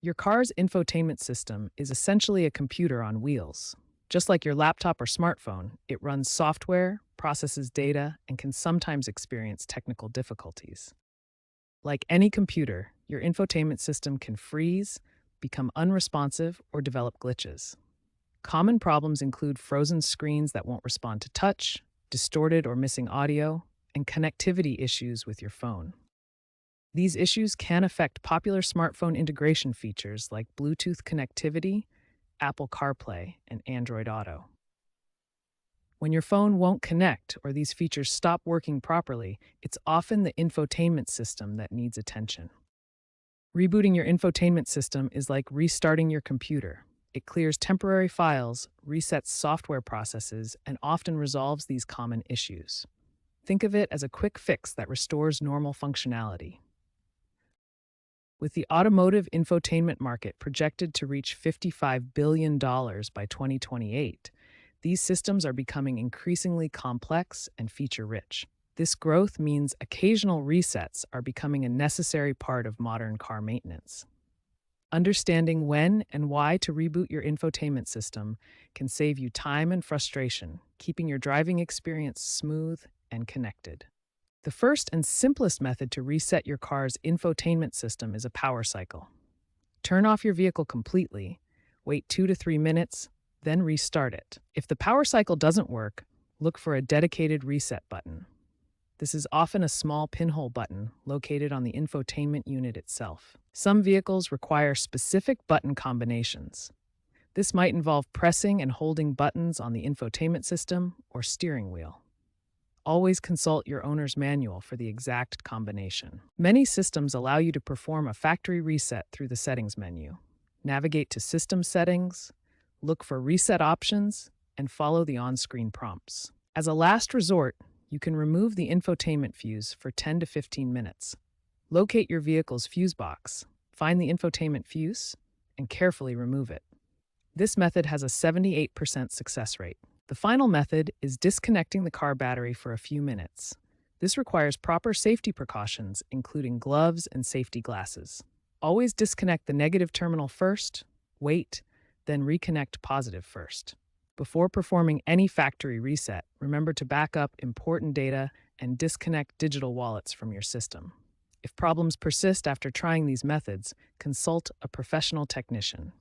Your car's infotainment system is essentially a computer on wheels. Just like your laptop or smartphone, it runs software, processes data, and can sometimes experience technical difficulties. Like any computer, your infotainment system can freeze, become unresponsive, or develop glitches. Common problems include frozen screens that won't respond to touch, distorted or missing audio, and connectivity issues with your phone. These issues can affect popular smartphone integration features like Bluetooth connectivity, Apple CarPlay, and Android Auto. When your phone won't connect or these features stop working properly, it's often the infotainment system that needs attention. Rebooting your infotainment system is like restarting your computer. It clears temporary files, resets software processes, and often resolves these common issues. Think of it as a quick fix that restores normal functionality. With the automotive infotainment market projected to reach $55 billion by 2028, these systems are becoming increasingly complex and feature-rich. This growth means occasional resets are becoming a necessary part of modern car maintenance. Understanding when and why to reboot your infotainment system can save you time and frustration, keeping your driving experience smooth and connected. The first and simplest method to reset your car's infotainment system is a power cycle. Turn off your vehicle completely, wait 2 to 3 minutes, then restart it. If the power cycle doesn't work, look for a dedicated reset button. This is often a small pinhole button located on the infotainment unit itself. Some vehicles require specific button combinations. This might involve pressing and holding buttons on the infotainment system or steering wheel. Always consult your owner's manual for the exact combination. Many systems allow you to perform a factory reset through the settings menu. Navigate to System Settings, look for Reset Options, and follow the on-screen prompts. As a last resort, you can remove the infotainment fuse for 10 to 15 minutes. Locate your vehicle's fuse box, find the infotainment fuse, and carefully remove it. This method has a 78% success rate. The final method is disconnecting the car battery for a few minutes. This requires proper safety precautions, including gloves and safety glasses. Always disconnect the negative terminal first, wait, then reconnect positive first. Before performing any factory reset, remember to back up important data and disconnect digital wallets from your system. If problems persist after trying these methods, consult a professional technician.